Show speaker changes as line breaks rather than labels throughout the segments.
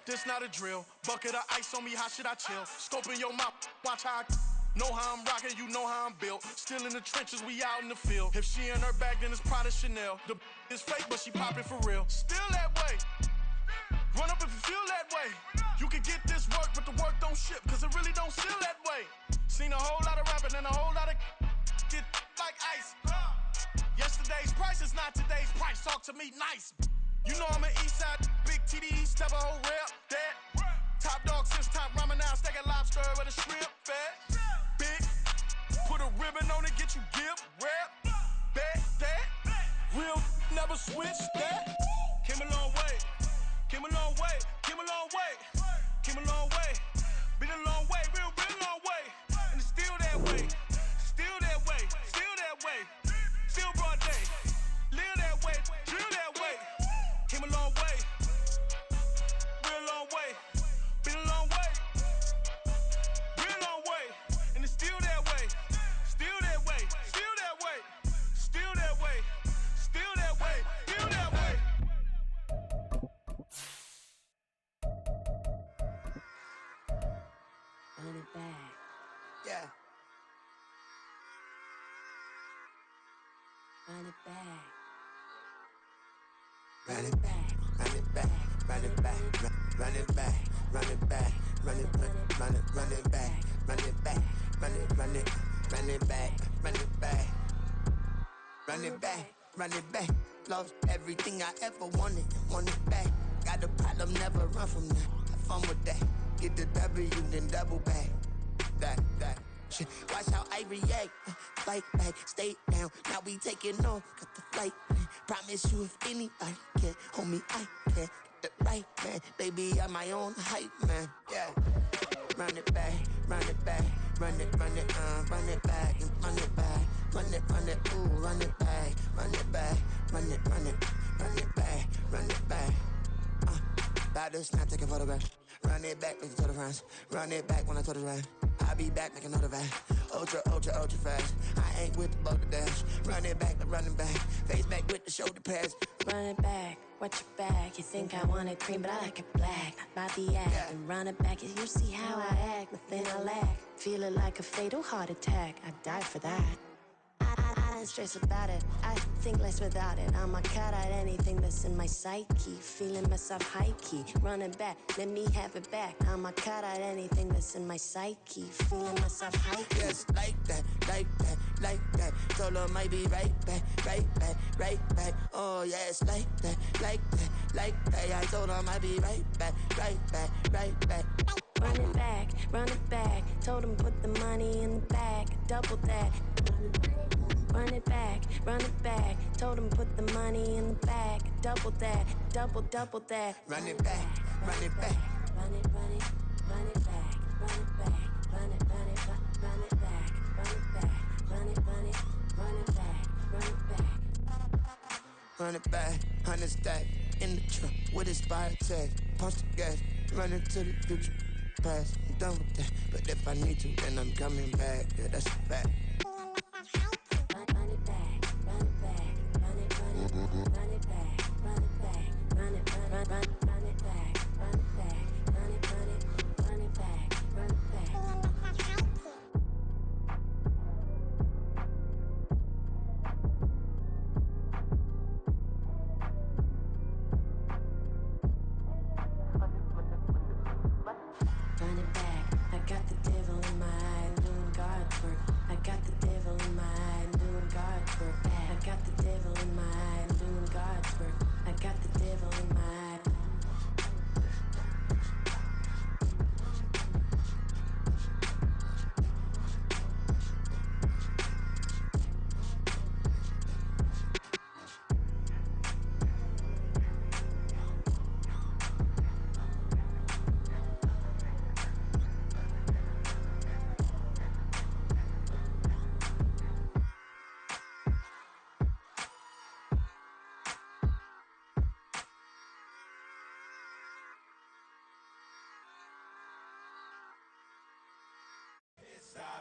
This not a drill. Bucket of ice on me, how should I chill? Scoping your mouth, watch how I know how I'm rocking, you know how I'm built. Still in the trenches, we out in the field. If she in her bag, then it's Prada Chanel. The is fake, but she poppin' for real. Still that way. Run up if you feel that way. You can get this work, but the work don't ship, cause it really don't feel that way. Seen a whole lot of rapping and a whole lot of get like ice. Yesterday's price is not today's price. Talk to me nice. You know I'm an Eastside big TD, step a whole rep, that. Top dog since top ramen now, steak and lobster with a shrimp fat. Big, put a ribbon on it, get you give, rep, bet, that. Real never switch that. Came a long way, came a long way, came a long way, came a long way. Been a long way, real long way. And it's still that way, still that way, still that way. Still broad day, live that way, drill that way. Came a long way, real long way. Been a long way, real long way. And it's still that way, still that way, still that way, still that way, still that way, still that way.
Run it back.
Yeah.
Run it back.
Run it back, run it back, run it back, run it back, run it back, run it, run it, run it back, run it back, run it, run it, run it back, run it back, run it back, run it back. Lost everything I ever wanted, want it back. Got a problem, never run from that. Have fun with that. Get the W, then double back. That. Shit, watch how I react. Fight back, stay down. Now we taking off, got the flight. Promise you if anybody can, homie, I can. Get the right man, baby, I'm my own hype man. Yeah. Run it back, run it back, run it back, and run it back, run it, ooh, run it back, run it back, run it back, run it back. About to snap, take a photograph. Run it back, make it to the friends. Run it back when I told it right. I'll be back, make another back. Ultra fast. I ain't with the boat to dash. Run it back, running back. Face back with the shoulder pads.
Run it back, watch your back. You think I want it cream, but I like it black. Not by the act.
Yeah.
And run it back, you see how I act. Nothing I lack. Feel it like a fatal heart attack. I'd die for that. I don't stress about it. I think less without it. I'ma cut out anything that's in my psyche. Feeling myself high key. Running back, let me have it back. I'ma cut out anything that's in my psyche. Feeling myself high key.
Yes, like that, like that, like that. Told her might be right back, right back, right back. Oh yes, like that, like that, like that. I told her might be right back, right back, right back.
Run it back, run it back. Told him put the money in the bag. Double that. Run it back, run it back. Told him put the money in the bag. Double that, double that.
Run it back, run it back.
Run it, run it, run it back. Run it back, run it, run it, run it back. Run it back, run it, run it, run it back. Run it back.
Run it back, 100 stack. In the truck with expired tag. Punch the gas, run into the future. Past, I'm done with that. But if I need to, then I'm coming back. Yeah, that's a fact.
Run it back, run it back, run it, run it, run it back, run it back, run it, run it back, run it back, run it, run it, run it back, run it back. Run it back, I got the devil in my eye, doing guard work. I got the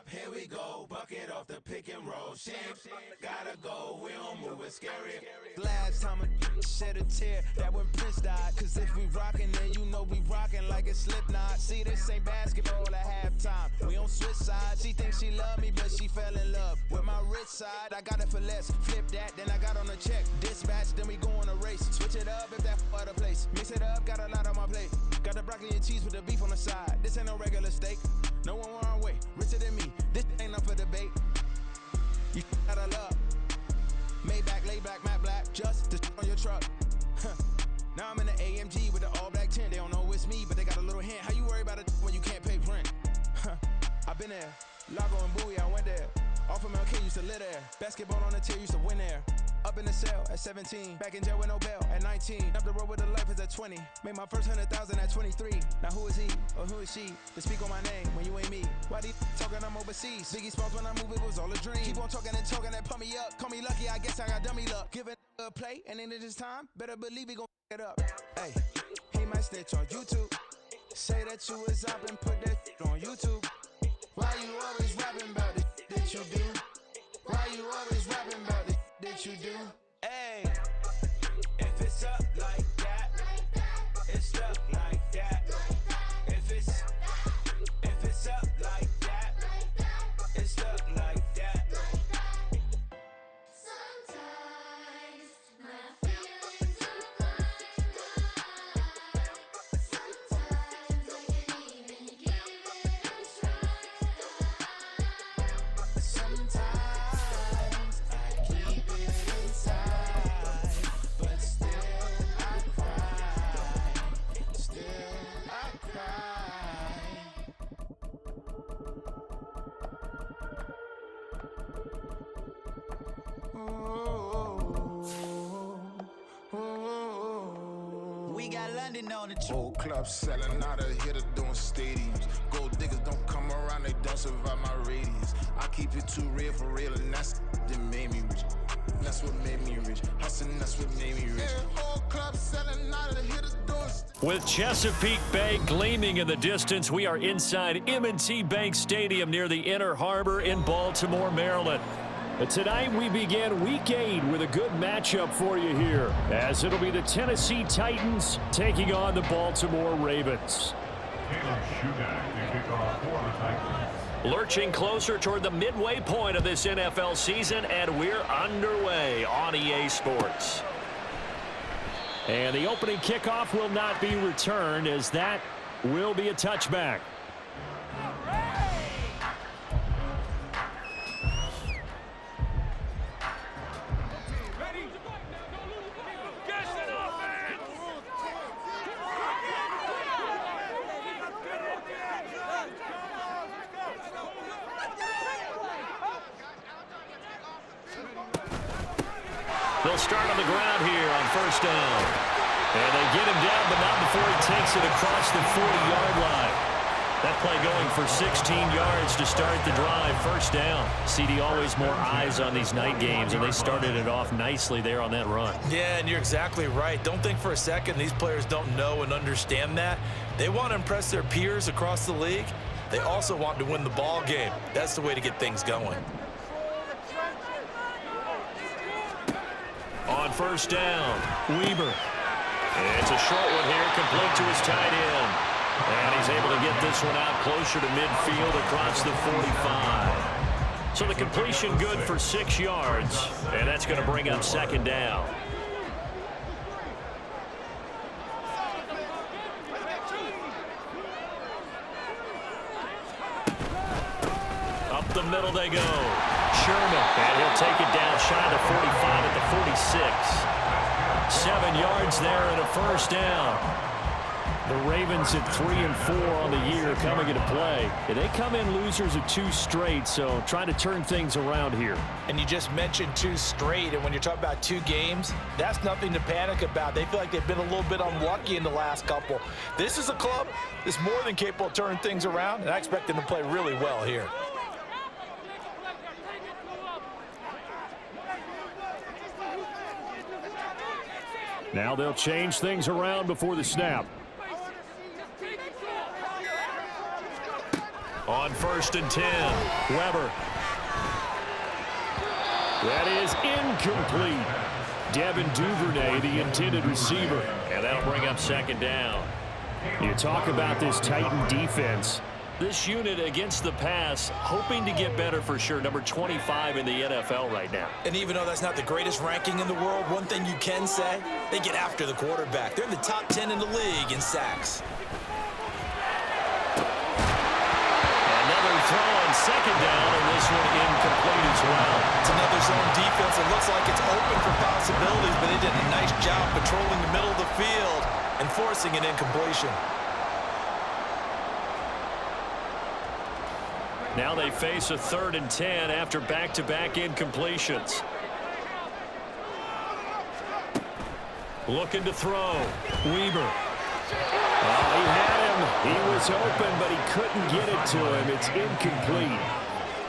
stop, here we go. Bucket off the pick and roll. Shit, gotta go, we don't move it scary. Last time a shed a tear, that when Prince died. Cause if we rockin', then you know we rockin' like a Slipknot. See, this ain't basketball at halftime. We don't switch sides. She thinks she love me, but she fell in love with my rich side. I got it for less. Flip that, then I got on a check. Dispatch, then we go on a race. Switch it up if that other place. Mix it up, got a lot on my plate. Got the broccoli and cheese with the beef on the side. This ain't no regular steak. No one wrong way, richer than me. This ain't up for debate. You out of luck. Maybach, laid back, matte black, just the on your truck. Now I'm in the AMG with the all black tint. They don't know it's me, but they got a little hint. How you worry about it when you can't pay rent? I've been there. Lago and Bowie, I went there. Off of MLK, used to live there. Basketball on the tier, used to win there. Up in the cell at 17. Back in jail with no bail at 19. Up the road with the life is at 20. Made my first 100,000 at 23. Now who is he or who is she to speak on my name when you ain't me? Why they talking I'm overseas? Biggie Smalls when I move, it was all a dream. Keep on talking and pump me up. Call me lucky, I guess I got dummy luck. Give it a play and then it is time. Better believe he gon' it up. Hey, he might snitch on YouTube. Say that you was up and put that on YouTube. Why you always rapping about it that you do? Why you always rapping about it that you do? Hey, if it's up like that, it's up like that. If it's up like that, it's up like that.
Sometimes my feelings are blind. Sometimes I can't even give it a try.
Sometimes I keep it inside, but still I cry. Still I cry. We got London on the trip.
Whole club selling out of here to doing stadiums. Gold diggers don't come around, they don't survive my radius. I keep it too real for real, and that's that made me rich. That's what made me rich. Hustling, that's what made me rich. Whole club selling out of here to doing
With Chesapeake Bay gleaming in the distance, we are inside M&T Bank Stadium near the Inner Harbor in Baltimore, Maryland. But tonight we begin Week 8 with a good matchup for you here, as it'll be the Tennessee Titans taking on the Baltimore Ravens. Lurching closer toward the midway point of this NFL season, and we're underway on EA Sports. And the opening kickoff will not be returned, as that will be a touchback. They'll start on the ground here on first down. And they get him down, but not before he takes it across the 40-yard line. That play going for 16 yards to start the drive. First down. CD, always more eyes on these night games, and they started it off nicely there on that run.
Yeah, and you're exactly right. Don't think for a second these players don't know and understand that. They want to impress their peers across the league. They also want to win the ball game. That's the way to get things going.
On first down, Weber. It's a short one here, complete to his tight end. And he's able to get this one out closer to midfield across the 45. So the completion good for 6 yards, and that's going to bring up second down. Up the middle they go. Sherman, and he'll take it down shy of the 45 at the 46. 7 yards there and a first down. The Ravens at 3-4 on the year coming into play. And they come in losers of 2 straight, so trying to turn things around here.
And you just mentioned 2 straight, and when you're talking about 2 games, that's nothing to panic about. They feel like they've been a little bit unlucky in the last couple. This is a club that's more than capable of turning things around, and I expect them to play really well here.
Now they'll change things around before the snap. On 1st and 10, Weber. That is incomplete. Devin Duvernay, the intended receiver. And that'll bring up 2nd down. You talk about this Titan defense. This unit against the pass, hoping to get better for sure. Number 25 in the NFL right now.
And even though that's not the greatest ranking in the world, one thing you can say, they get after the quarterback. They're in the top 10 in the league in sacks.
Another throw on 2nd down, and this one incomplete as well.
It's another zone defense. It looks like it's open for possibilities, but they did a nice job patrolling the middle of the field and forcing an incompletion.
Now they face a 3rd and 10 after back-to-back incompletions. Looking to throw. Weber. Oh, he had him. He was open, but he couldn't get it to him. It's incomplete.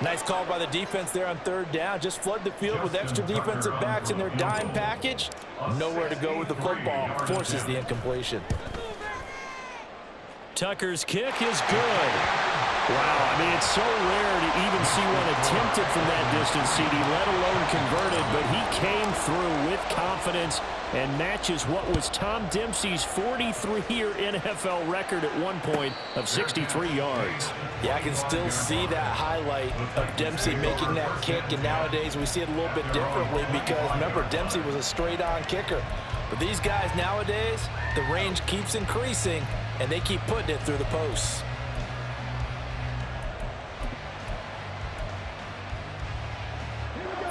Nice call by the defense there on 3rd down. Just flood the field with extra defensive backs in their dime package. Nowhere to go with the football. Forces the incompletion.
Tucker's kick is good. Wow, I mean, it's so rare to even see one attempted from that distance, CD, let alone converted, but he came through with confidence and matches what was Tom Dempsey's 43-year NFL record at one point of 63 yards.
Yeah, I can still see that highlight of Dempsey making that kick, and nowadays we see it a little bit differently because, remember, Dempsey was a straight-on kicker. But these guys nowadays, the range keeps increasing, and they keep putting it through the posts.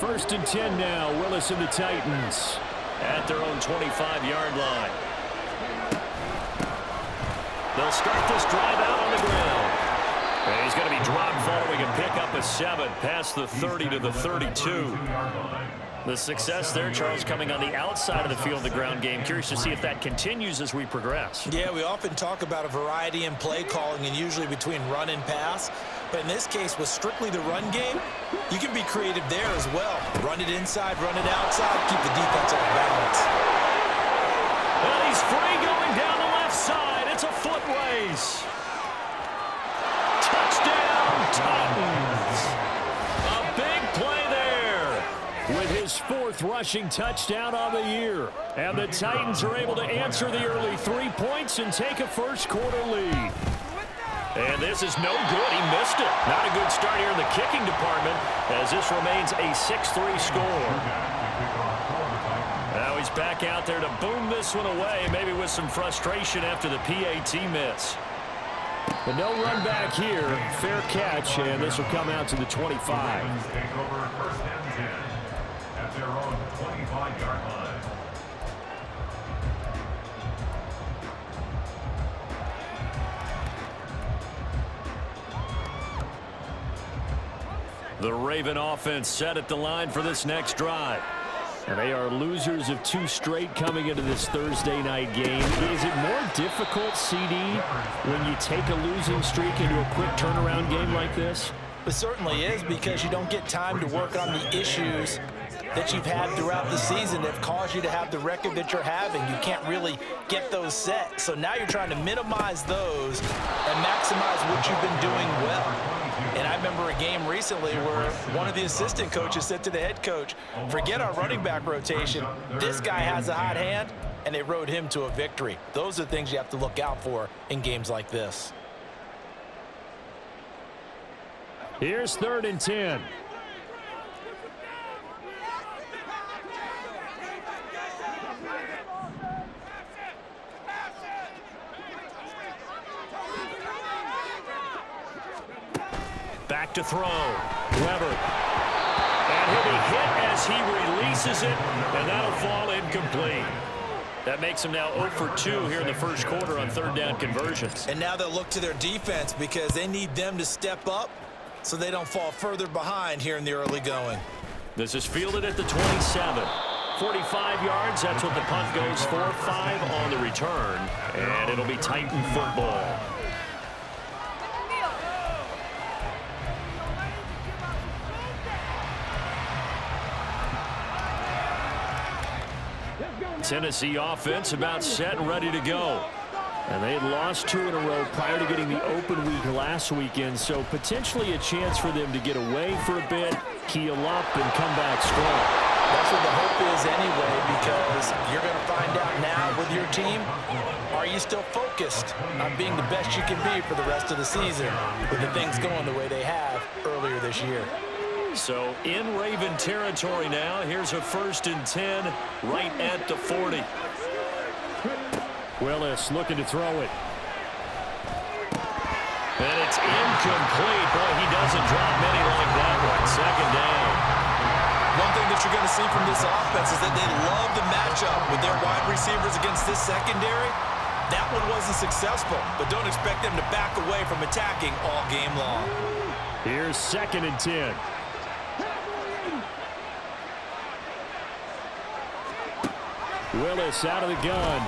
First and 10 now, Willis and the Titans at their own 25-yard line. They'll start this drive out on the ground. And he's going to be dropped following a pickup of 7 past the 30 to the 32. The success there, Charles, coming on the outside of the field, the ground game. Curious to see if that continues as we progress.
Yeah, we often talk about a variety in play calling and usually between run and pass. But in this case, with strictly the run game, you can be creative there as well. Run it inside, run it outside, keep the defense off balance.
And he's free going down the left side. It's a foot race. Touchdown, Titans. A big play there with his 4th rushing touchdown on the year. And the Titans are able to answer the early 3 points and take a first-quarter lead. And this is no good. He missed it. Not a good start here in the kicking department as this remains a 6-3 score. Now he's back out there to boom this one away, maybe with some frustration after the PAT miss. But no run back here. Fair catch, and this will come out to the 25.
Take over 1st and 10 at their own 25-yard line.
The Raven offense set at the line for this next drive. And they are losers of 2 straight coming into this Thursday night game. Is it more difficult, CD, when you take a losing streak into a quick turnaround game like this?
It certainly is, because you don't get time to work on the issues that you've had throughout the season that have caused you to have the record that you're having. You can't really get those set. So now you're trying to minimize those and maximize what you've been doing well. And I remember a game recently where one of the assistant coaches said to the head coach, forget our running back rotation. This guy has a hot hand, and they rode him to a victory. Those are things you have to look out for in games like this.
Here's 3rd and 10. Back to throw. Weber. And he'll be hit as he releases it, and that'll fall incomplete. That makes him now 0 for 2 here in the first quarter on 3rd down conversions.
And now they'll look to their defense because they need them to step up so they don't fall further behind here in the early going.
This is fielded at the 27. 45 yards, that's what the punt goes for. 5 on the return, and it'll be Titan football. Tennessee offense about set and ready to go. And they had lost 2 in a row prior to getting the open week last weekend, so potentially a chance for them to get away for a bit, keel up, and come back strong.
That's what the hope is anyway, because you're going to find out now with your team, are you still focused on being the best you can be for the rest of the season with the things going the way they have earlier this year?
So in Raven territory now, here's a 1st and 10 right at the 40. Willis looking to throw it. And it's incomplete. Boy, he doesn't drop many like that one. 2nd down.
One thing that you're going to see from this offense is that they love the matchup with their wide receivers against this secondary. That one wasn't successful, but don't expect them to back away from attacking all game long.
Here's 2nd and 10. Willis out of the gun.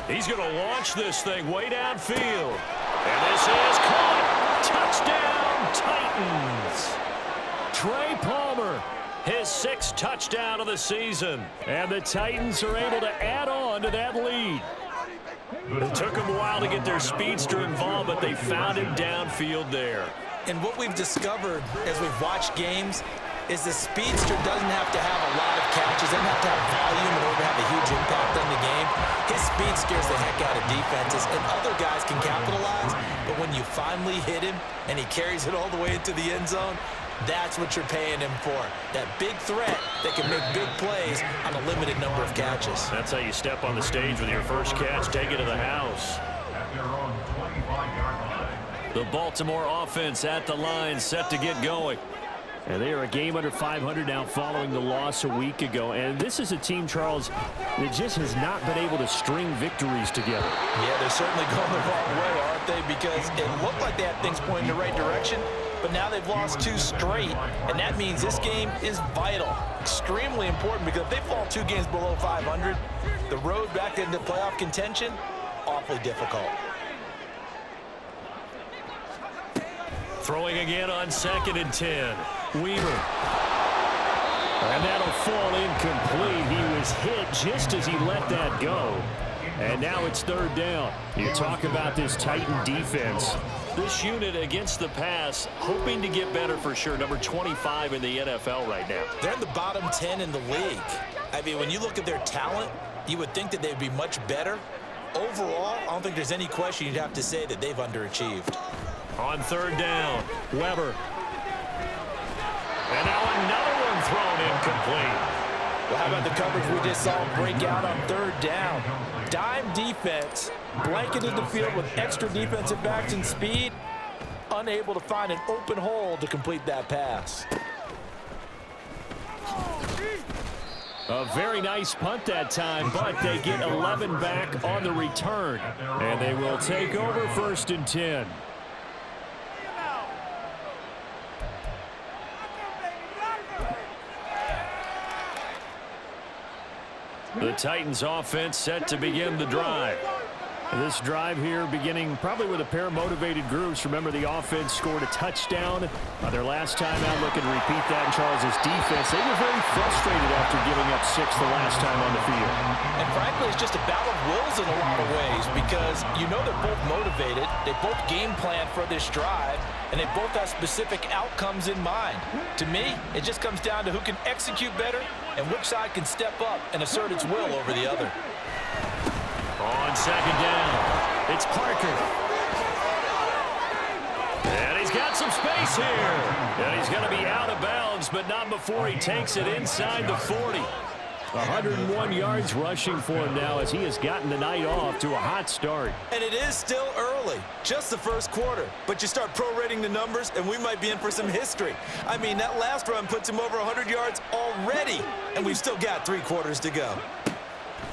He's going to launch this thing way downfield. And this is caught. Touchdown, Titans. Trey Palmer, his 6th touchdown of the season. And the Titans are able to add on to that lead. It took them a while to get their speedster involved, but they found him downfield there.
And what we've discovered as we've watched games is the speedster doesn't have to have a lot of catches, doesn't have to have volume in order to have a huge impact on the game. His speed scares the heck out of defenses, and other guys can capitalize. But when you finally hit him and he carries it all the way into the end zone, that's what you're paying him for. That big threat that can make big plays on a limited number of catches.
That's how you step on the stage with your first catch, take it to the house.
At their own 25-yard line.
The Baltimore offense at the line, set to get going. And they are a game under 500 now following the loss a week ago. And this is a team, Charles, that just has not been able to string victories together.
Yeah, they're certainly going the wrong way, aren't they? Because it looked like they had things pointing in the right direction, but now they've lost 2 straight. And that means this game is vital, extremely important, because if they fall 2 games below 500, the road back into playoff contention, awfully difficult.
Throwing again on 2nd and 10. Weaver. And that'll fall incomplete. He was hit just as he let that go. And now it's 3rd down. You talk about this Titan defense. This unit against the pass, hoping to get better for sure. Number 25 in the NFL right now.
They're in the bottom 10 in the league. I mean, when you look at their talent, you would think that they'd be much better. Overall, I don't think there's any question you'd have to say that they've underachieved.
On 3rd down, Weber. And now another one thrown incomplete.
Well, how about the coverage we just saw break out on 3rd down? Dime defense, blanketed the field with extra defensive backs and speed, unable to find an open hole to complete that pass.
A very nice punt that time, but they get 11 back on the return. And they will take over 1st and 10. The Titans offense set to begin the drive. This drive here beginning probably with a pair of motivated groups. Remember, the offense scored a touchdown their last time out. Looking to repeat that in Charles's defense. They were very frustrated after giving up 6 the last time on the field.
And frankly, it's just a battle of wills in a lot of ways, because you know they're both motivated. They both game plan for this drive, and they both have specific outcomes in mind. To me, it just comes down to who can execute better and which side can step up and assert its will over the other.
On 2nd down, it's Parker. And he's got some space here. And he's going to be out of bounds, but not before he takes it inside the 40. 101 yards rushing for him now as he has gotten the night off to a hot start.
And it is still early, just the 1st quarter. But you start prorating the numbers, and we might be in for some history. I mean, that last run puts him over 100 yards already, and we've still got 3 quarters to go.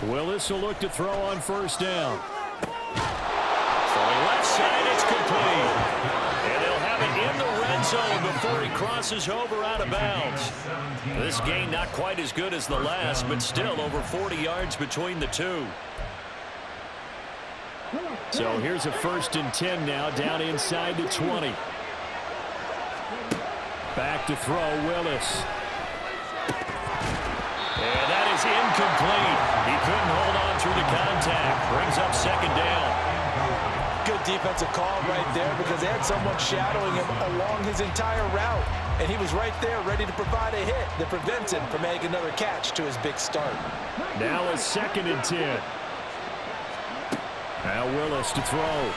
Willis will look to throw on 1st down. Throwing left side, it's complete. And they'll have it in the red zone before he crosses over out of bounds. This gain not quite as good as the last, but still over 40 yards between the two. So here's a 1st and 10 now, down inside the 20. Back to throw, Willis. And that is incomplete. He couldn't hold on through the contact. Brings up 2nd down.
defensive call right there because they had someone shadowing him along his entire route. And he was right there ready to provide a hit that prevents him from making another catch to his big start.
Now a 2nd and 10. Now Willis to throw.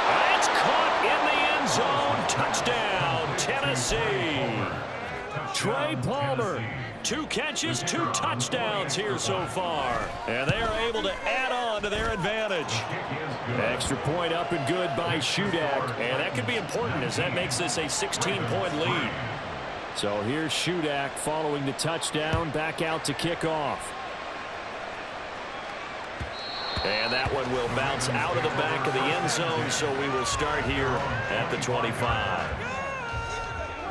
That's caught in the end zone. Touchdown, Tennessee. Trey Palmer, 2 catches, 2 touchdowns here so far. And they are able to add on to their advantage. Extra point up and good by Shudak. And that could be important as that makes this a 16-point lead. So here's Shudak following the touchdown, back out to kick off. And that one will bounce out of the back of the end zone, so we will start here at the 25.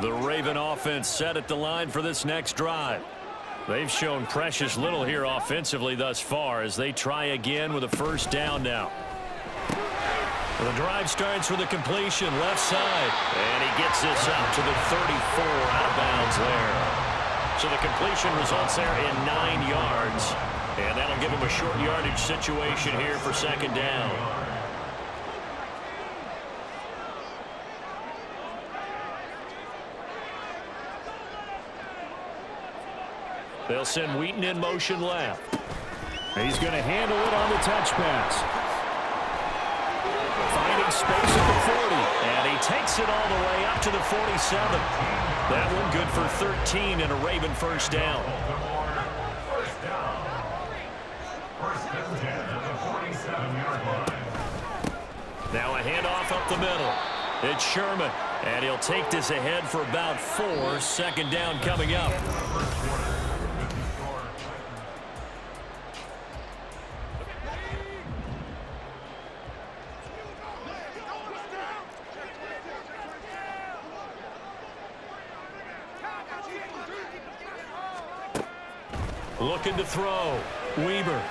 The Raven offense set at the line for this next drive. They've shown precious little here offensively thus far as they try again with a 1st down now. The drive starts with a completion left side, and he gets this up to the 34 out of bounds there. So the completion results there in 9 yards, and that'll give him a short yardage situation here for 2nd down. They'll send Wheaton in motion left. He's going to handle it on the touch pass. Finding space at the 40, and he takes it all the way up to the 47. That one good for 13 and a Raven 1st down.
First down. 1st and 10 at the 47-yard line.
Now a handoff up the middle. It's Sherman, and he'll take this ahead for about 4. 2nd down coming up. Looking to throw. Weaver.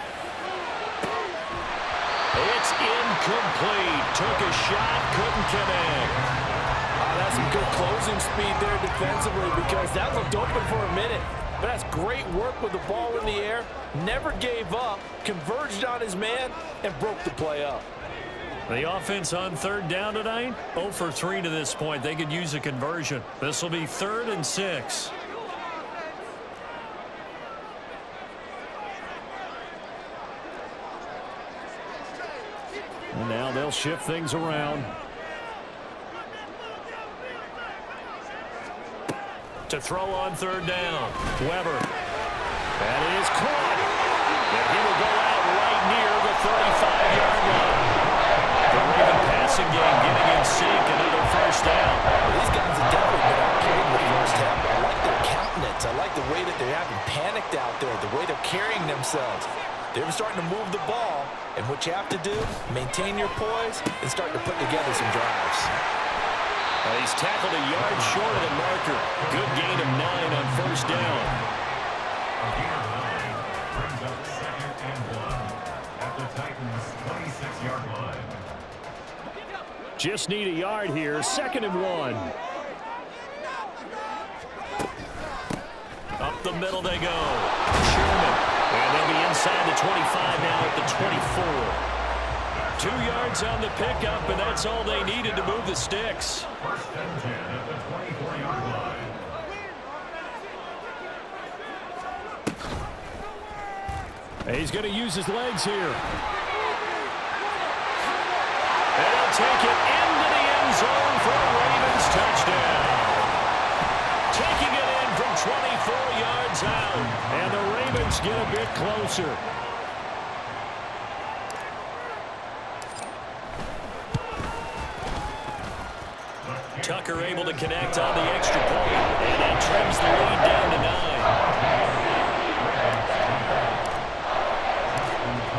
It's incomplete. Took a shot, couldn't connect.
That's some good closing speed there defensively because that looked open for a minute. But that's great work with the ball in the air. Never gave up, converged on his man, and broke the play up.
The offense on 3rd down tonight, 0 for 3 to this point. They could use a conversion. This will be 3rd and 6. And now they'll shift things around. To throw on 3rd down. Weber. And it is caught. And he will go out right near the 35-yard line. The Raven passing game getting in sync. Another 1st down.
These guys have definitely been outplayed in the 1st half. I like their countenance. I like the way that they haven't panicked out there, the way they're carrying themselves. They're starting to move the ball, and what you have to do, maintain your poise and start to put together some drives.
He's tackled a yard short of the marker. Good gain of 9 on 1st down.
Brings up 2nd and 1 at the Titans' 26-yard line.
Just need a yard here. 2nd and 1. Up the middle they go. Sherman. And they'll be inside the 25 now at the 24. 2 yards on the pickup, and that's all they needed to move the sticks.
1st and 10 at the 24-yard line.
He's going to use his legs here. And he'll take it into the end zone for a Ravens touchdown. Taking it in from 24 yards out. And the Ravens get a bit closer. Tucker able to connect on the extra point. And that trims the lead down to 9.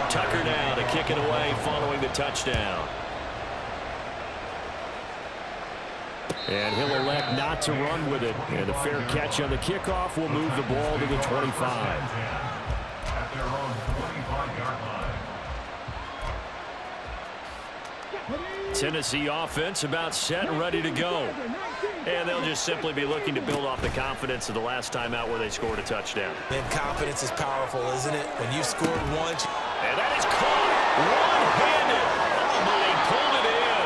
Tucker now to kick it away following the touchdown. And he'll elect not to run with it. And a fair catch on the kickoff will move the ball to the 25.
At their own 25-yard line.
Tennessee offense about set and ready to go. And they'll just simply be looking to build off the confidence of the last time out where they scored a touchdown.
And confidence is powerful, isn't it? When you scored once.
And that is caught. One-handed. Oh, but he pulled it in.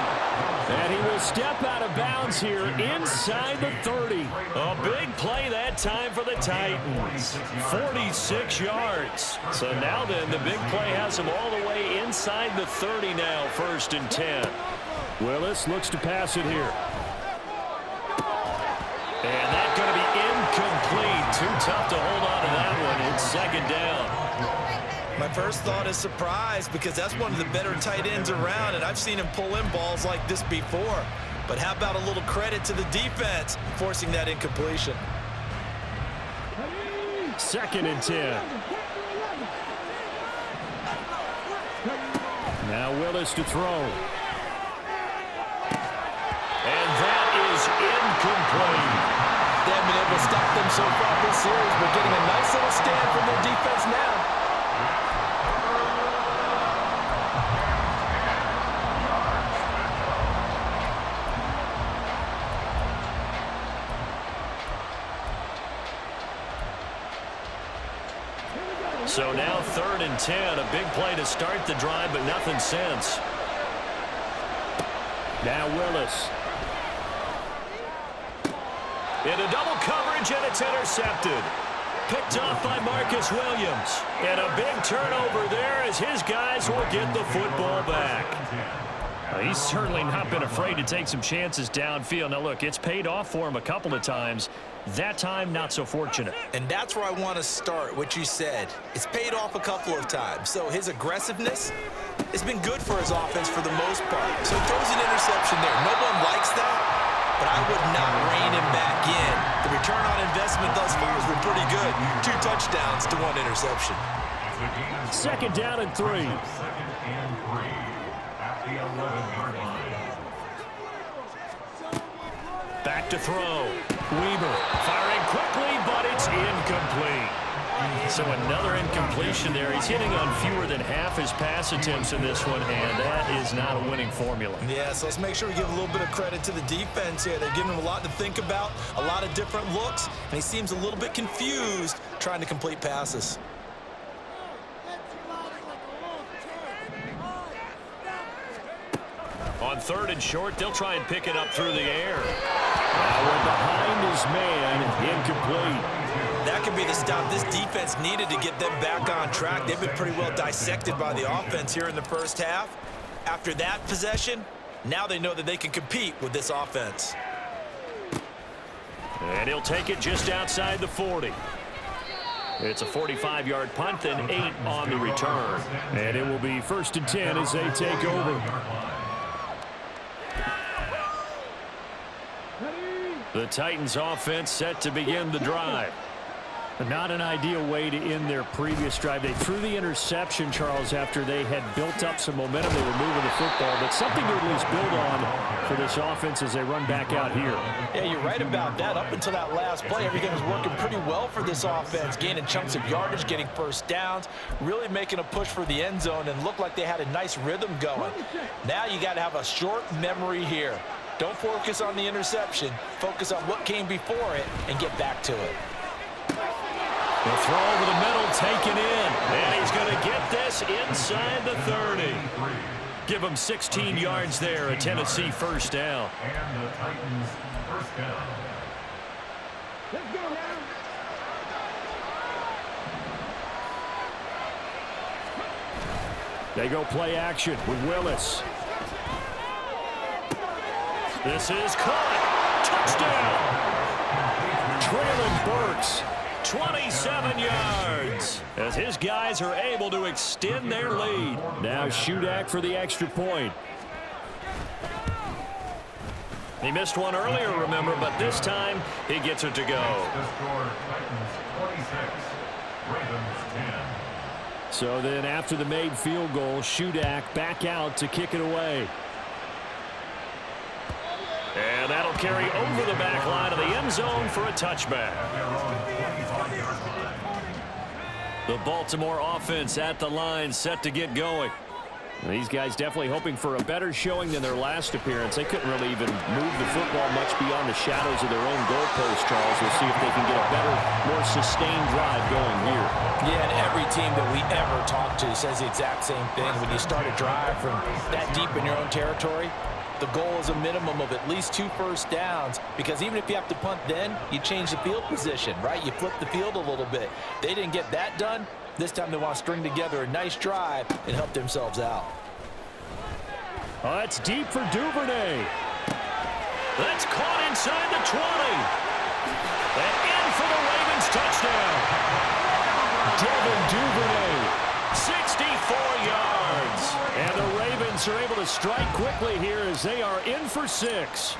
And he will step out of bounds here inside the 30. A big play that time for the Titans. 46 yards. So now then, the big play has him all the way inside the 30 now, 1st and 10. Willis looks to pass it here. And that's going to be incomplete. Too tough to hold on to that one. It's 2nd down.
My first thought is surprise, because that's one of the better tight ends around, and I've seen him pull in balls like this before. But how about a little credit to the defense forcing that incompletion?
2nd and 10. Now Willis to throw. And that is incomplete.
They haven't been able to stop them so far this series, but getting a nice little stand from their defense now.
So now 3rd and 10. A big play to start the drive, but nothing since. Now Willis. Into double coverage, and it's intercepted. Picked off by Marcus Williams. And a big turnover there as his guys will get the football back. He's certainly not been afraid to take some chances downfield. Now, look, it's paid off for him a couple of times. That time, not so fortunate.
And that's where I want to start, what you said. It's paid off a couple of times. So his aggressiveness has been good for his offense for the most part. So he throws an interception there. No one likes that, but I would not rein him back in. The return on investment thus far has been pretty good. 2 touchdowns to 1 interception.
2nd down and 3.
2nd and 3 at the 11-yard line.
Back to throw. Weaver firing quickly, but it's incomplete. So another incompletion there. He's hitting on fewer than half his pass attempts in this one, and that is not a winning formula.
Yeah, so let's make sure we give a little bit of credit to the defense here. They're giving him a lot to think about, a lot of different looks, and he seems a little bit confused trying to complete passes.
On 3rd and short, they'll try and pick it up through the air. Now we're behind his man, incomplete.
That could be the stop this defense needed to get them back on track. They've been pretty well dissected by the offense here in the first half. After that possession, now they know that they can compete with this offense.
And he'll take it just outside the 40. It's a 45-yard punt and 8 on the return. And it will be 1st and 10 as they take over. The Titans offense set to begin the drive. Not an ideal way to end their previous drive. They threw the interception, Charles, after they had built up some momentum. They were moving the football, but something to at least build on for this offense as they run back out here.
Yeah, you're right about that. Up until that last play, everything was working pretty well for this offense, gaining chunks of yardage, getting first downs, really making a push for the end zone, and looked like they had a nice rhythm going. Now you got to have a short memory here. Don't focus on the interception. Focus on what came before it and get back to it.
The throw over the middle, taken in. And he's going to get this inside the 30. Give him 16 yards there, a Tennessee first down.
And the Titans first down.
Let's go now.
They go play action with Willis. This is caught. Touchdown. Traylon Burks. 27 yards as his guys are able to extend their lead. Now Shudak for the extra point. He missed one earlier, remember, but this time he gets it to go.
The score, Titans 26, Ravens 10.
So then after the made field goal, Shudak back out to kick it away. And that'll carry over the back line of the end zone for a touchback. The Baltimore offense at the line, set to get going. These guys definitely hoping for a better showing than their last appearance. They couldn't really even move the football much beyond the shadows of their own goalpost, Charles. We'll see if they can get a better, more sustained drive going here.
Yeah, and every team that we ever talk to says the exact same thing. When you start a drive from that deep in your own territory, the goal is a minimum of at least 2 first downs, because even if you have to punt then, you change the field position, right? You flip the field a little bit. They didn't get that done. This time they want to string together a nice drive and help themselves out.
Oh, that's deep for Duvernay. That's caught inside the 20. And in for the Ravens touchdown. Devin Duvernay, 64 yards. And the Ravens are able to strike quickly here as they are in for 6.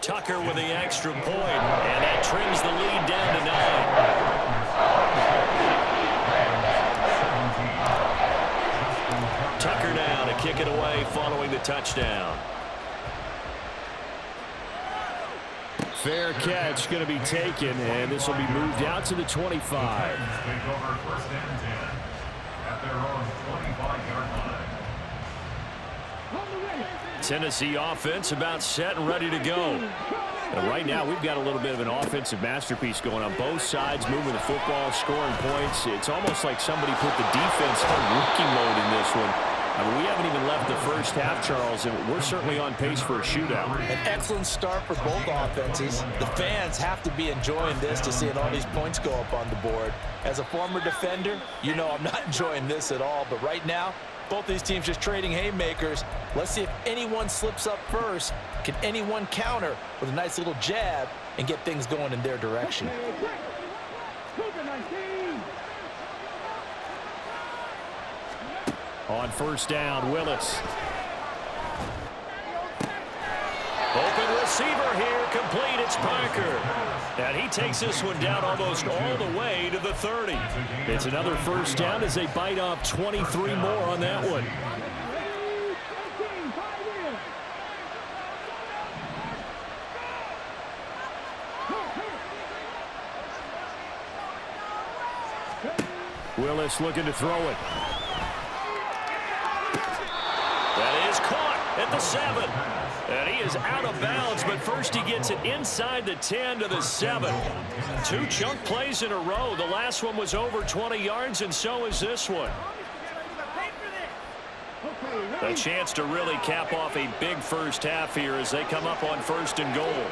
Tucker with the extra point, and that trims the lead down to 9. Tucker now to kick it away following the touchdown. Fair catch going to be taken, and this will be moved out to the 25.
Take over 1st and 10 at their own 25-yard line.
Tennessee offense about set and ready to go. And right now, we've got a little bit of an offensive masterpiece going on. Both sides moving the football, scoring points. It's almost like somebody put the defense on rookie mode in this one. I mean, we haven't even left the first half, Charles, and we're certainly on pace for a shootout.
An excellent start for both offenses. The fans have to be enjoying this to seeing all these points go up on the board. As a former defender, you know I'm not enjoying this at all. But right now, both these teams just trading haymakers. Let's see if anyone slips up first. Can anyone counter with a nice little jab and get things going in their direction?
On 1st down, Willis. Open receiver here, complete. It's Parker. And he takes this one down almost all the way to the 30. It's another 1st down as they bite off 23 more on that one. Willis looking to throw it. That is caught at the 7. And he is out of bounds, but first he gets it inside the 10 to the 7. 2 chunk plays in a row. The last one was over 20 yards, and so is this one. A chance to really cap off a big first half here as they come up on 1st and goal.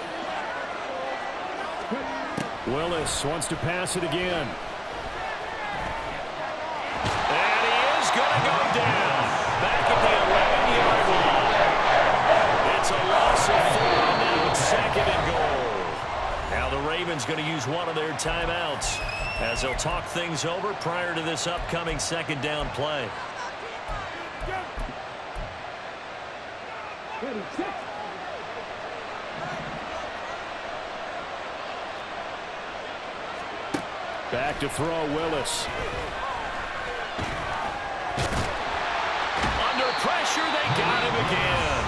Willis wants to pass it again. And he is going to go down. Back at the 11-yard line. It's a loss of 4, and now it's 2nd and goal. Now the Ravens going to use one of their timeouts as they'll talk things over prior to this upcoming 2nd down play. Back to throw, Willis. Under pressure, they got him again.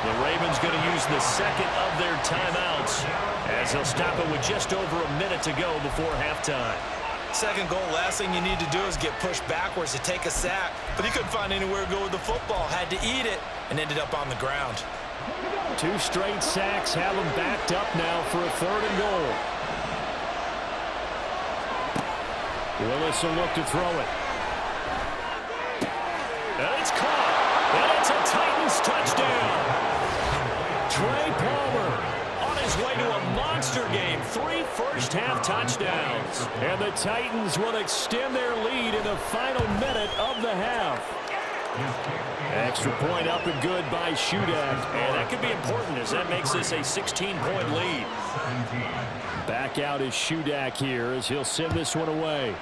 The Ravens going to use the 2nd of their timeouts as they'll stop it with just over a minute to go before halftime.
2nd goal, last thing you need to do is get pushed backwards to take a sack. But he couldn't find anywhere to go with the football, had to eat it, and ended up on the ground.
2 straight sacks have him backed up now for a 3rd and goal. Willis will look to throw it. And it's caught. And it's a Titans touchdown. Trey Palmer on his way to a monster game. 3 first-half touchdowns. And the Titans will extend their lead in the final minute of the half. Extra point up and good by Shudak. And that could be important as that makes this a 16-point lead. Back out is Shudak here as he'll send this one away.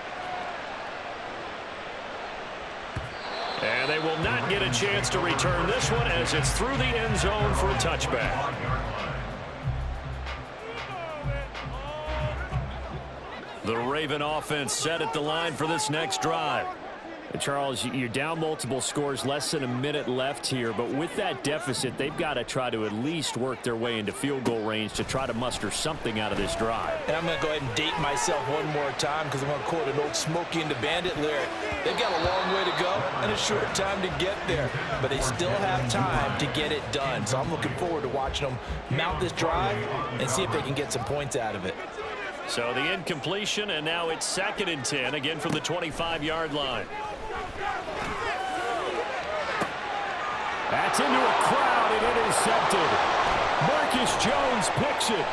And they will not get a chance to return this one as it's through the end zone for a touchback. The Raven offense set at the line for this next drive. Charles, you're down multiple scores, less than a minute left here, but with that deficit, they've got to try to at least work their way into field goal range to try to muster something out of this drive.
And I'm going to go ahead and date myself one more time because I'm going to quote an old Smokey and the Bandit lyric. They've got a long way to go and a short time to get there, but they still have time to get it done. So I'm looking forward to watching them mount this drive and see if they can get some points out of it.
So the incompletion, and now it's 2nd and 10, again from the 25-yard line. That's into a crowd and intercepted. Marcus Jones picks it.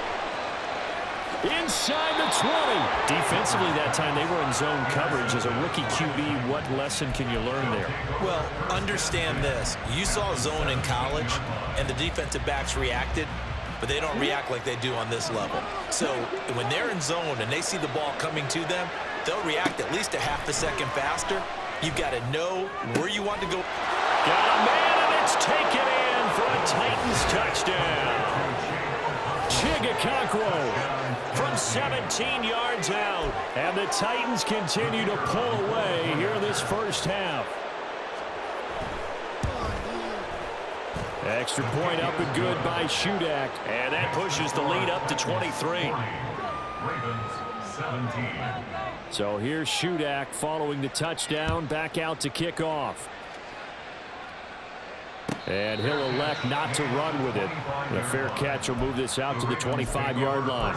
Inside the 20. Defensively that time, they were in zone coverage. As a rookie QB, what lesson can you learn there?
Well, understand this. You saw zone in college, and the defensive backs reacted, but they don't react like they do on this level. So when they're in zone and they see the ball coming to them, they'll react at least a half a second faster. You've got to know where you want to go.
Got a man, and it's taken in for a Titans touchdown. Chigakakwo from 17 yards out. And the Titans continue to pull away here in this first half. Extra point up and good by Shudak. And that pushes the lead up to 23.
Ravens 17.
So here's Shudak following the touchdown, back out to kick off. And he'll elect not to run with it. The fair catch will move this out to the 25-yard line.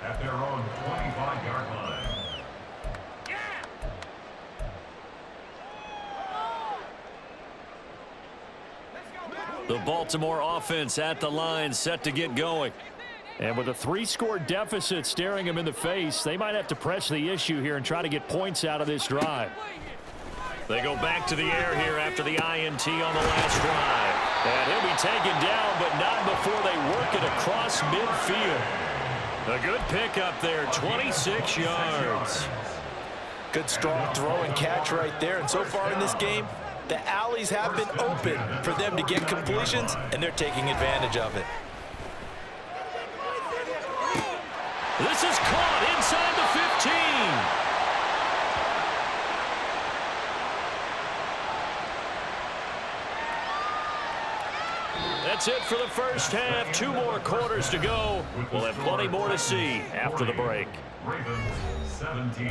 At their own 25-yard line.
The Baltimore offense at the line, set to get going. And with a 3-score deficit staring them in the face, they might have to press the issue here and try to get points out of this drive. They go back to the air here after the INT on the last drive. And he'll be taken down, but not before they work it across midfield. A good pickup there, 26 yards.
Good strong throw and catch right there. And so far in this game, the alleys have been open for them to get completions, and they're taking advantage of it.
This is caught inside the 15. That's it for the first half. 2 more quarters to go. We'll have plenty more to see after the break.
Ravens 17.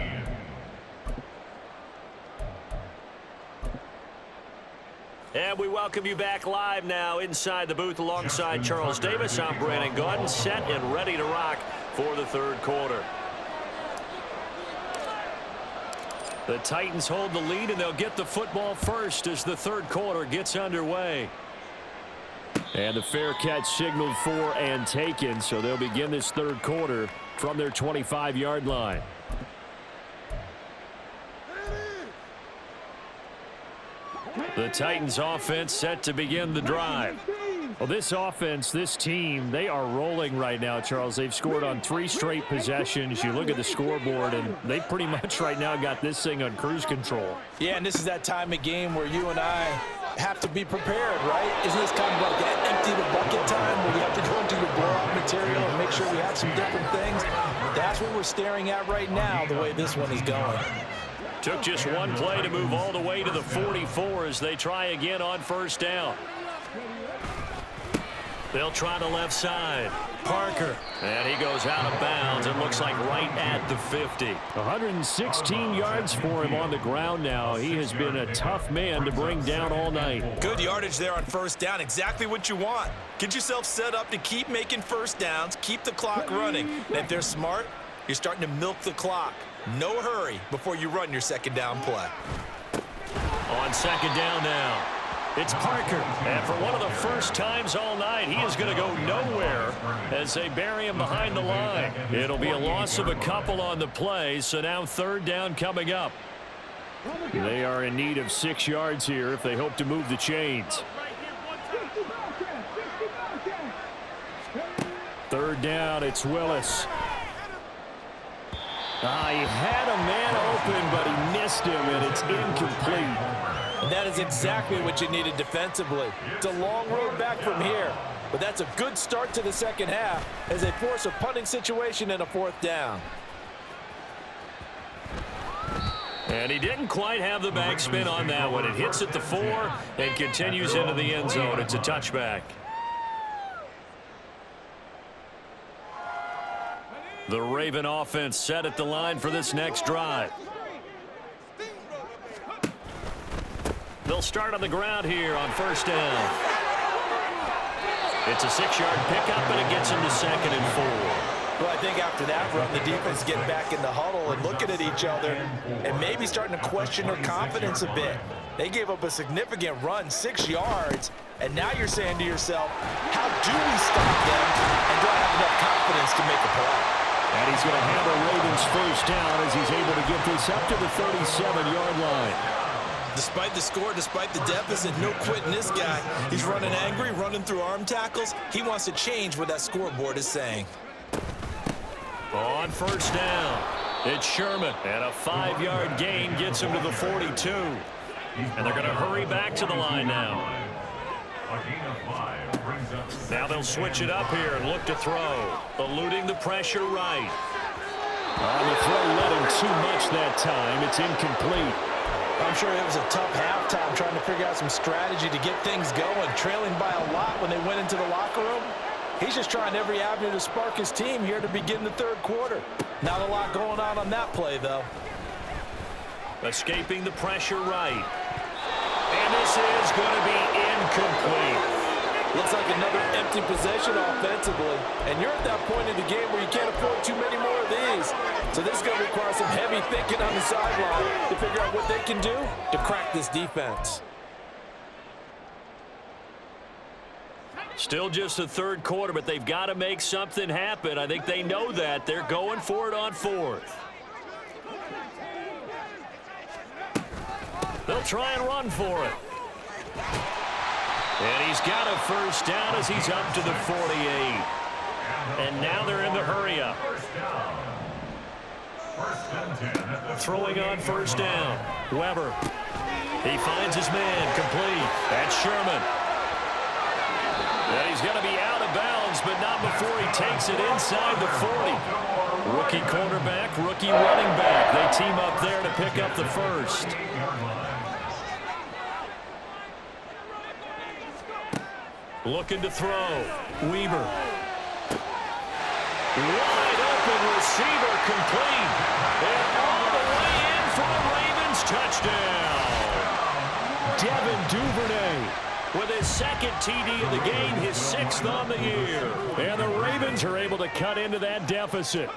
And we welcome you back live now inside the booth alongside Charles Davis. I'm Brandon Gaudin, set and ready to rock for the third quarter. The Titans hold the lead, and they'll get the football first as the third quarter gets underway. And the fair catch signaled for and taken, so they'll begin this third quarter from their 25-yard line. The Titans offense set to begin the drive. Well, this offense, this team, they are rolling right now, Charles. They've scored on 3 straight possessions. You look at the scoreboard, and they pretty much right now got this thing on cruise control.
Yeah, and this is that time of game where you and I have to be prepared, right? Isn't this kind of like that empty the bucket time where you have to go into your blowout material and make sure we have some different things? That's what we're staring at right now, the way this one is going.
Took just one play to move all the way to the 44 as they try again on first down. They'll try the left side. Parker. And he goes out of bounds. It looks like right at the 50. 116 yards for him on the ground now. He has been a tough man to bring down all night.
Good yardage there on first down. Exactly what you want. Get yourself set up to keep making first downs. Keep the clock running. And if they're smart, you're starting to milk the clock. No hurry before you run your second down play.
On second down now, it's Parker. And for one of the first times all night, he is going to go nowhere as they bury him behind the line. It'll be a loss of a couple on the play, so now third down coming up. They are in need of 6 yards here if they hope to move the chains. Third down, it's Willis. He had a man open, but he missed him, and it's incomplete.
And that is exactly what you needed defensively. It's a long road back from here, but that's a good start to the second half as they force a punting situation and a fourth down.
And he didn't quite have the backspin on that one. It hits at the 4 and continues into the end zone. It's a touchback. The Raven offense set at the line for this next drive. They'll start on the ground here on first down. It's a 6-yard pickup, and it gets them to 2nd and 4.
Well, I think after that run, the defense getting back in the huddle and looking at each other and maybe starting to question their confidence a bit. They gave up a significant run, 6 yards, and now you're saying to yourself, how do we stop them, and do I have enough confidence to make a play?
And he's going to have a Ravens first down as he's able to get this up to the 37-yard line.
Despite the score, despite the deficit, no quitting this guy. He's running angry, running through arm tackles. He wants to change what that scoreboard is saying.
On first down, it's Sherman, and a 5-yard gain gets him to the 42. And they're going to hurry back to the line now. Now they'll switch it up here and look to throw. Eluding the pressure right. On the throw, let him too much that time. It's incomplete.
I'm sure it was a tough halftime trying to figure out some strategy to get things going, trailing by a lot when they went into the locker room. He's just trying every avenue to spark his team here to begin the third quarter. Not a lot going on that play, though.
Escaping the pressure right. And this is going to be incomplete.
Looks like another empty possession offensively. And you're at that point in the game where you can't afford too many more of these. So this is going to require some heavy thinking on the sideline to figure out what they can do to crack this defense.
Still just the third quarter, but they've got to make something happen. I think they know that. They're going for it on 4th. They'll try and run for it. And he's got a first down as he's up to the 48. And now they're in the hurry-up. Throwing on first down. Weber. He finds his man complete. That's Sherman. And he's going to be out of bounds, but not before he takes it inside the 40. Rookie quarterback, rookie running back. They team up there to pick up the first. Looking to throw. Weber. Wide open receiver complete. And all the way in for the Ravens touchdown. Devin Duvernay with his 2nd TD of the game, his 6th on the year. And the Ravens are able to cut into that deficit.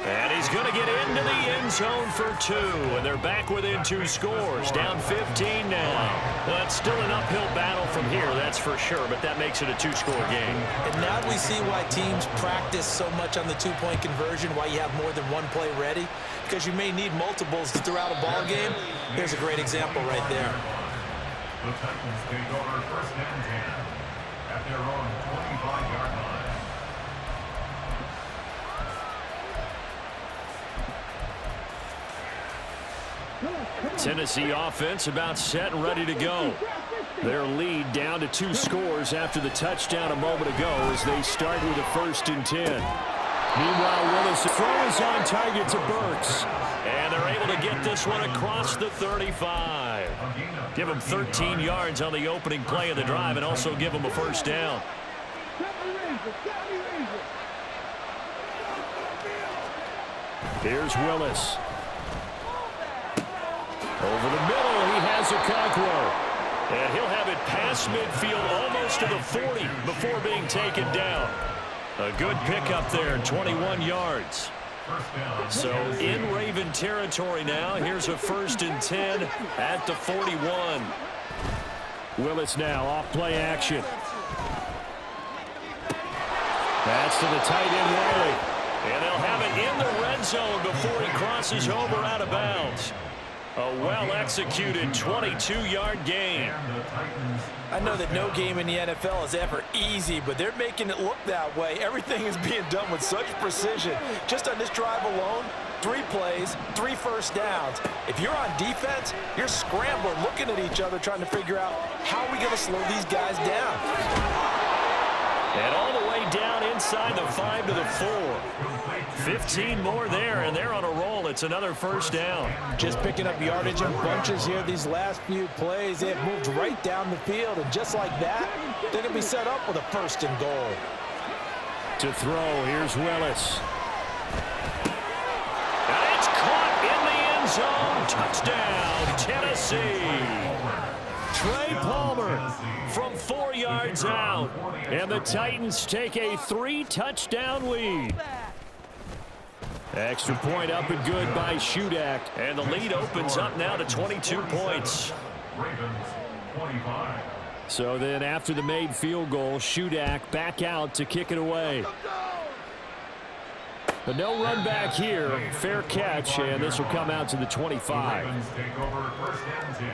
And he's going to get into the end zone for 2. And they're back within 2 scores. Down 15 now. Well, it's still an uphill battle from here, that's for sure. But that makes it a 2-score game.
And now we see why teams practice so much on the 2-point conversion, why you have more than one play ready. Because you may need multiples throughout a ball game. Here's a great example right there.
The Titans take over first and 10 at their own 25-yard line.
Tennessee offense about set and ready to go. Their lead down to 2 scores after the touchdown a moment ago as they start with a 1st and 10. Meanwhile, Willis throw is on target to Burks. And they're able to get this one across the 35. Give them 13 yards on the opening play of the drive and also give them a first down. Here's Willis. Over the middle, he has a Okonkwo. And he'll have it past midfield almost to the 40 before being taken down. A good pickup there, 21 yards. So in Raven territory now. Here's a 1st and 10 at the 41. Willis now off play action. That's to the tight end Riley. And they'll have it in the red zone before he crosses over out of bounds. A well-executed 22-yard gain.
I know that no game in the NFL is ever easy, but they're making it look that way. Everything is being done with such precision. Just on this drive alone, 3 plays, 3 first downs. If you're on defense, you're scrambling, looking at each other, trying to figure out how are we going to slow these guys down.
And all the way down inside the 5 to the 4. 15 more there, and they're on a roll. It's another first down.
Just picking up yardage in bunches here these last few plays. They have moved right down the field, and just like that, they're going to be set up with a 1st and goal.
To throw, here's Willis. And it's caught in the end zone. Touchdown, Tennessee. Trey Palmer from 4 yards out. And the Titans take a 3-touchdown lead. Extra point up and good by Shudak. And the lead opens up now to 22 points.
Ravens 25.
So then after the made field goal, Shudak back out to kick it away. But no run back here. Fair catch, and this will come out to the 25.
Ravens take over 1st and 10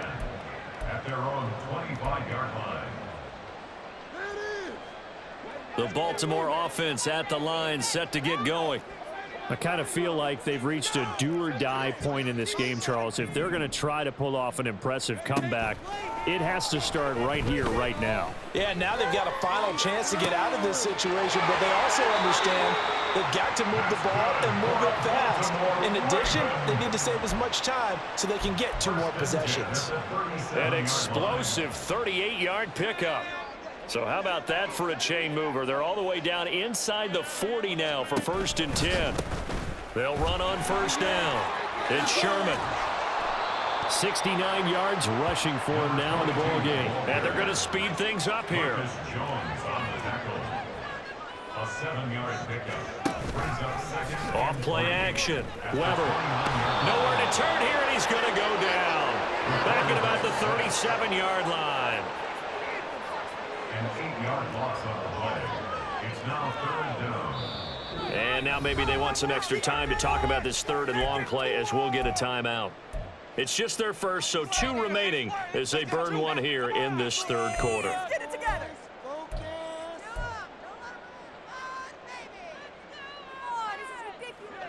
at their own 25-yard line.
The Baltimore offense at the line, set to get going. I kind of feel like they've reached a do-or-die point in this game, Charles. If they're going to try to pull off an impressive comeback, it has to start right here, right now.
Yeah, now they've got a final chance to get out of this situation, but they also understand they've got to move the ball and move it fast. In addition, they need to save as much time so they can get 2 more possessions.
An explosive 38-yard pickup. So how about that for a chain mover? They're all the way down inside the 40 now for 1st and 10. They'll run on 1st down. It's Sherman. 69 yards rushing for him now in the ball game. And they're going to speed things up here.
Jones on the tackle. A 7-yard pickup. Brings up 2nd.
Off play action. Weber. Nowhere to turn here, and he's going to go down. Back at about the 37-yard line.
An 8-yard loss on the play. It's now 3rd down.
And now maybe they want some extra time to talk about this 3rd and long play as we'll get a timeout. It's just their first, so 2 remaining as they burn one here in this 3rd quarter.
Get it together.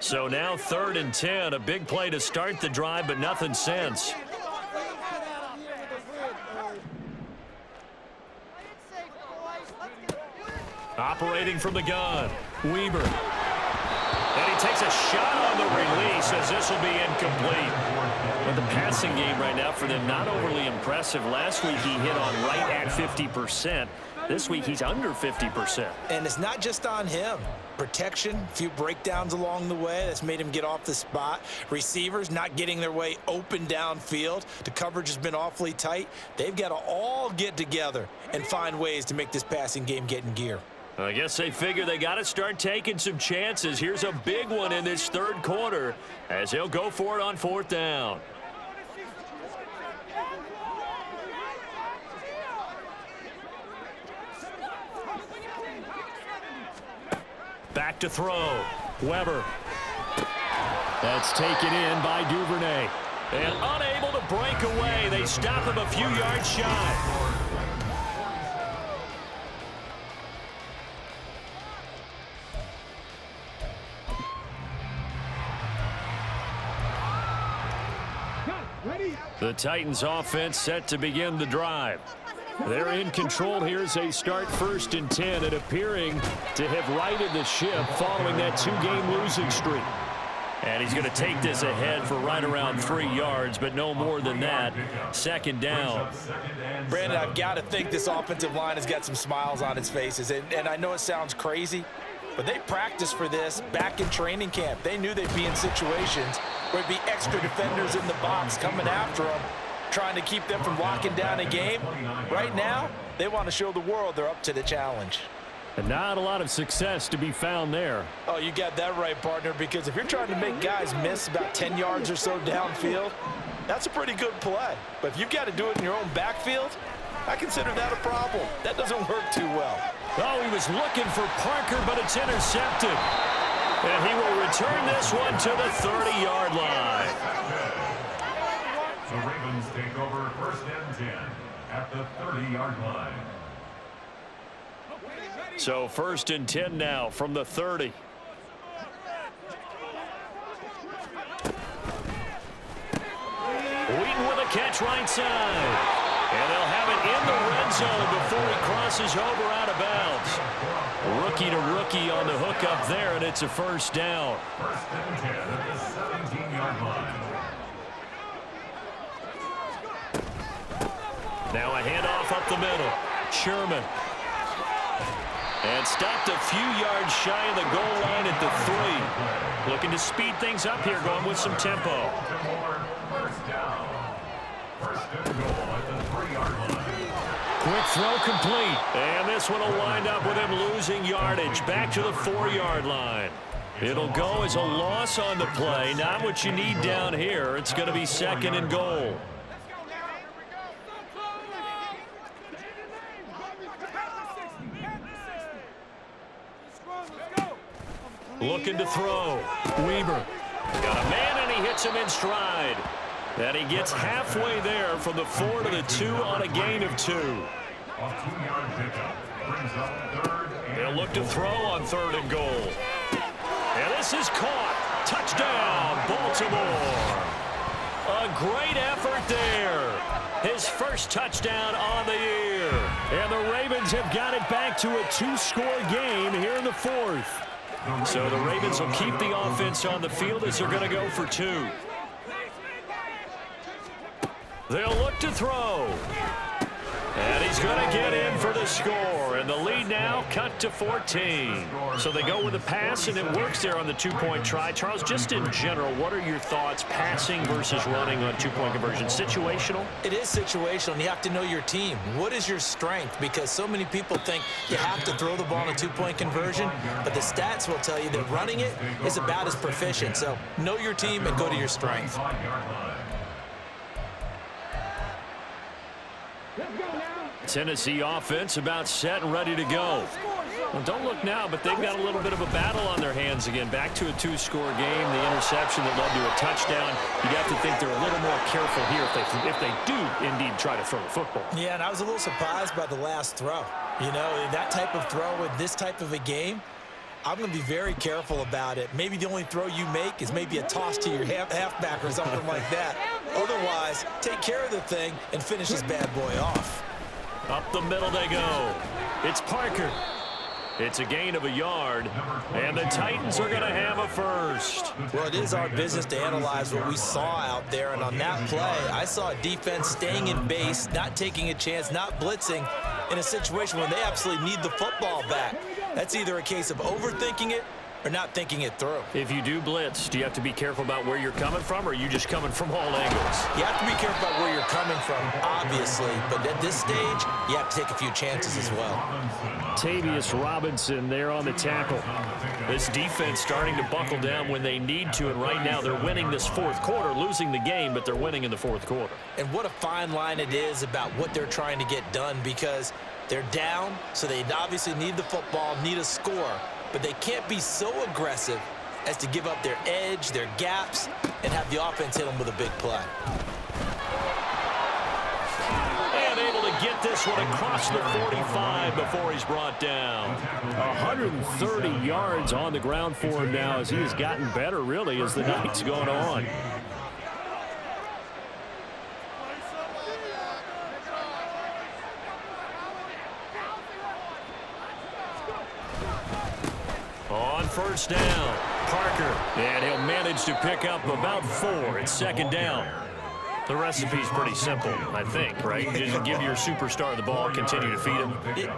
So now 3rd and 10, a big play to start the drive, but nothing since. Operating from the gun, Weber. And he takes a shot on the release as this will be incomplete. But the passing game right now for them not overly impressive. Last week he hit on right at 50%. This week he's under 50%.
And it's not just on him. Protection, a few breakdowns along the way that's made him get off the spot. Receivers not getting their way open downfield. The coverage has been awfully tight. They've got to all get together and find ways to make this passing game get in gear.
I guess they figure they got to start taking some chances. Here's a big one in this 3rd quarter as they'll go for it on 4th down. Back to throw. Weber. That's taken in by Duvernay. And unable to break away. They stop him a few yards shy. The Titans offense set to begin the drive. They're in control here as they start 1st and 10 and appearing to have righted the ship following that 2-game losing streak. And he's going to take this ahead for right around 3 yards, but no more than that. 2nd down.
Brandon, I've got to think this offensive line has got some smiles on its faces. And I know it sounds crazy, but they practiced for this back in training camp. They knew they'd be in situations where there'd be extra defenders in the box coming after them, trying to keep them from locking down a game. Right now, they want to show the world they're up to the challenge.
And not a lot of success to be found there.
Oh, you got that right, partner, because if you're trying to make guys miss about 10 yards or so downfield, that's a pretty good play. But if you've got to do it in your own backfield, I consider that a problem. That doesn't work too well.
Oh, he was looking for Parker, but it's intercepted. And he will return this one to the 30-yard line.
The Ravens take over 1st and 10 at the 30-yard line.
So 1st and 10 now from the 30. Wheaton with a catch right side. And they'll have it in the red zone before he crosses crosses over out of bounds. Rookie to rookie on the hookup there, and it's a first down.
First and 10 at the 17-yard line.
Now a handoff up the middle. Sherman. And stopped a few yards shy of the goal line at the 3. Looking to speed things up here, going with some tempo.
First down. First and goal at the 3-yard line.
Quick throw complete. And this one will wind up with him losing yardage back to the 4-yard line. It'll go as a loss on the play. Not what you need down here. It's going to be second and goal. Looking to throw. Weaver. Got a man, and he hits him in stride. And he gets halfway there from the 4 to the 2 on a gain of 2.
A 2-yard pickup brings up third and
They'll look to throw on 3rd and goal. And this is caught. Touchdown, Baltimore. A great effort there. His first touchdown on the year. And the Ravens have got it back to a 2-score game here in the 4th. So the Ravens will keep the offense on the field as they're going to go for 2. They'll look to throw. And he's going to get in for the score. And the lead now cut to 14. So they go with a pass, and it works there on the 2-point try. Charles, just in general, what are your thoughts passing versus running on 2-point conversion? Situational?
It is situational, and you have to know your team. What is your strength? Because so many people think you have to throw the ball in a 2-point conversion, but the stats will tell you that running it is about as proficient. So know your team and go to your strength.
Tennessee offense about set and ready to go. Well, don't look now, but they've got a little bit of a battle on their hands again. Back to a 2-score game. The interception that led to a touchdown. You'd have to think they're a little more careful here if they do indeed try to throw the football.
Yeah, and I was a little surprised by the last throw. You know, that type of throw in this type of a game, I'm going to be very careful about it. Maybe the only throw you make is maybe a toss to your halfback or something like that. Otherwise, take care of the thing and finish this bad boy off.
Up the middle they go. It's Parker. It's a gain of a yard, and the Titans are going to have a first.
Well, it is our business to analyze what we saw out there, and on that play, I saw a defense staying in base, not taking a chance, not blitzing in a situation where they absolutely need the football back. That's either a case of overthinking it or not thinking it through.
If you do blitz, do you have to be careful about where you're coming from, or are you just coming from all angles?
You have to be careful about where you're coming from, obviously, but at this stage, you have to take a few chances as well.
Tavius Robinson there on the tackle. This defense starting to buckle down when they need to, and right now they're winning this 4th quarter, losing the game, but they're winning in the 4th quarter.
And what a fine line it is about what they're trying to get done, because they're down, so they obviously need the football, need a score, but they can't be so aggressive as to give up their edge, their gaps, and have the offense hit them with a big play.
And able to get this one across the 45 before he's brought down. 130 yards on the ground for him now as he has gotten better, really, as the night's gone on. On first down, Parker, and he'll manage to pick up about 4. It's 2nd down. The recipe's pretty simple, I think, right? Just give your superstar the ball, continue to feed him.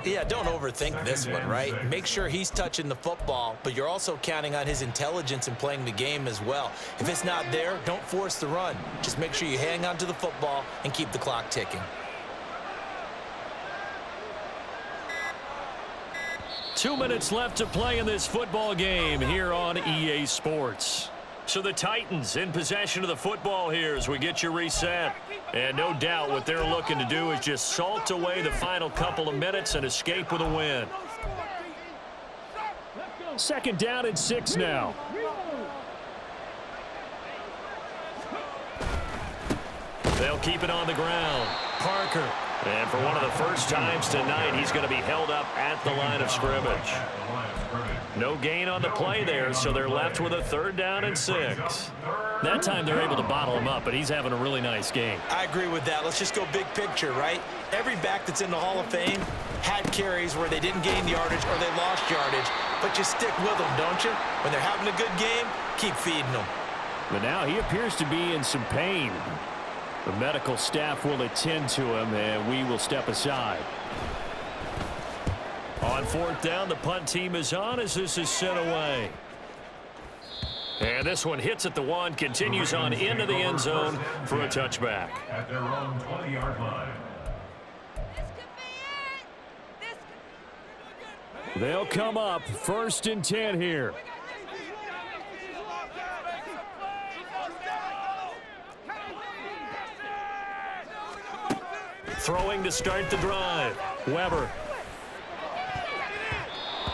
Yeah, don't overthink this one, right? Make sure he's touching the football, but you're also counting on his intelligence in playing the game as well. If it's not there, don't force the run. Just make sure you hang on to the football and keep the clock ticking.
2 minutes left to play in this football game here on EA Sports. So the Titans in possession of the football here as we get you reset. And no doubt what they're looking to do is just salt away the final couple of minutes and escape with a win. 2nd down and 6 now. They'll keep it on the ground. Parker. And for one of the first times tonight, he's going to be held up at the line of scrimmage. No gain on the play there, so they're left with a 3rd down and 6. That time they're able to bottle him up, but he's having a really nice game.
I agree with that. Let's just go big picture, right? Every back that's in the Hall of Fame had carries where they didn't gain yardage or they lost yardage, but you stick with them, don't you? When they're having a good game, keep feeding them.
But now he appears to be in some pain. The medical staff will attend to him, and we will step aside. On fourth down, the punt team is on as this is sent away. And this one hits at the 1, continues on into the end zone for a touchback.
At their own 20-yard line.
They'll come up 1st and 10 here. Throwing to start the drive. Weber.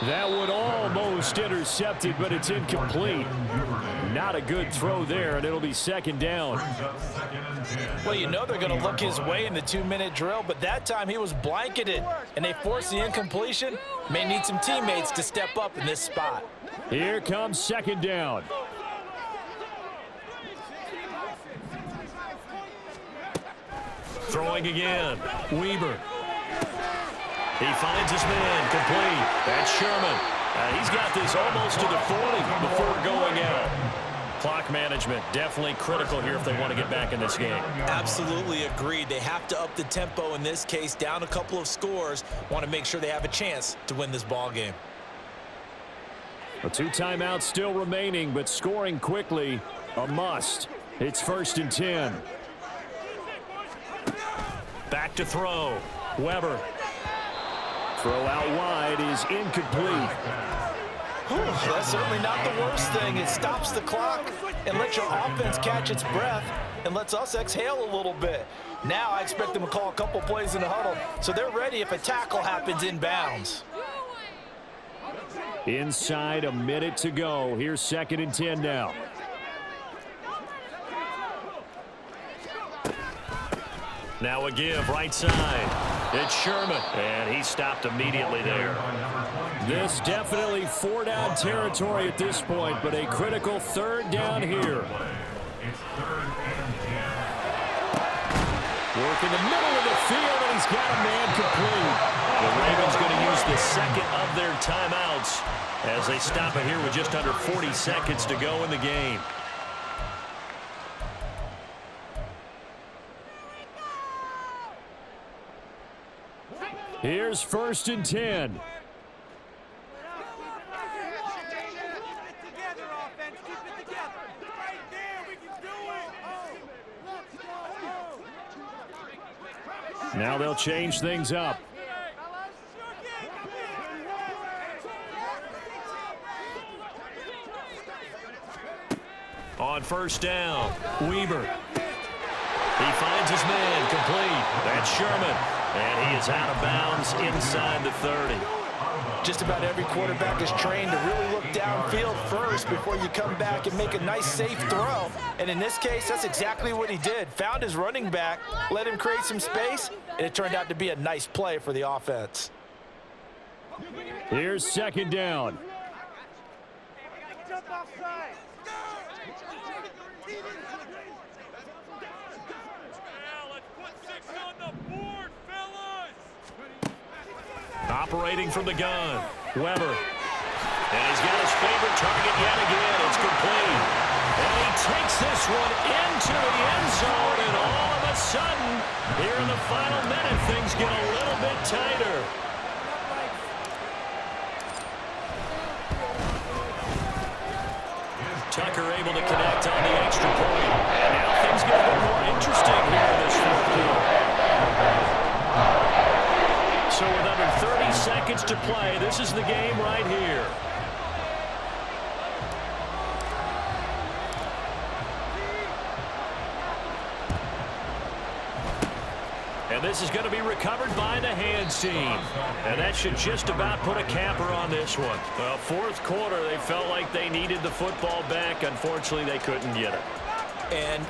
That one almost intercepted, but it's incomplete. Not a good throw there, and it'll be 2nd down.
Well, you know they're going to look his way in the 2-minute drill, but that time he was blanketed, and they forced the incompletion. May need some teammates to step up in this spot.
Here comes 2nd down. Throwing again. Weber. He finds his man complete. That's Sherman. He's got this almost to the 40 before going out. Clock management definitely critical here if they want to get back in this game.
Absolutely agreed. They have to up the tempo in this case, down a couple of scores. Want to make sure they have a chance to win this ball game.
2 timeouts still remaining, but scoring quickly a must. It's 1st and 10. Back to throw. Weber. Throw out wide is incomplete.
That's certainly not the worst thing. It stops the clock and lets your offense catch its breath and lets us exhale a little bit. Now I expect them to call a couple plays in the huddle, so they're ready if a tackle happens inbounds.
Inside a minute to go. Here's 2nd and 10 now. Now a give right side. It's Sherman, and he stopped immediately there. This definitely 4-down territory at this point, but a critical 3rd down here.
It's 3rd and 10.
Work in the middle of the field, and he's got a man complete. The Ravens going to use the 2nd of their timeouts as they stop it here with just under 40 seconds to go in the game. Here's 1st and 10. Now they'll change things up. On 1st down, Weber. He finds his man complete. That's Sherman. And he is out of bounds inside the 30.
Just about every quarterback is trained to really look downfield first before you come back and make a nice, safe throw. And in this case, that's exactly what he did. Found his running back, let him create some space, and it turned out to be a nice play for the offense.
Here's 2nd down. Operating from the gun, Weber. And he's got his favorite target yet again. It's complete. And he takes this one into the end zone, and all of a sudden, here in the final minute, things get a little bit tighter. Tucker able to connect on the extra point. And now things get a bit more interesting here in this 4th quarter. So with under 30 seconds to play, this is the game right here. And this is going to be recovered by the hands team. And that should just about put a capper on this one. Well, 4th quarter, they felt like they needed the football back. Unfortunately, they couldn't get it.
And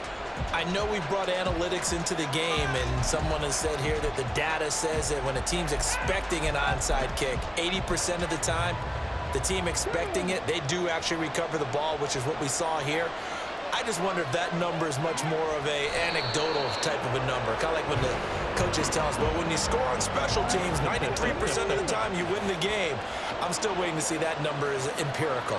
I know we brought analytics into the game, and someone has said here that the data says that when a team's expecting an onside kick, 80% of the time, the team expecting it, they do actually recover the ball, which is what we saw here. I just wonder if that number is much more of a anecdotal type of a number, kind of like when Coaches tell us, well, when you score on special teams, 93% of the time you win the game. I'm still waiting to see that number is empirical.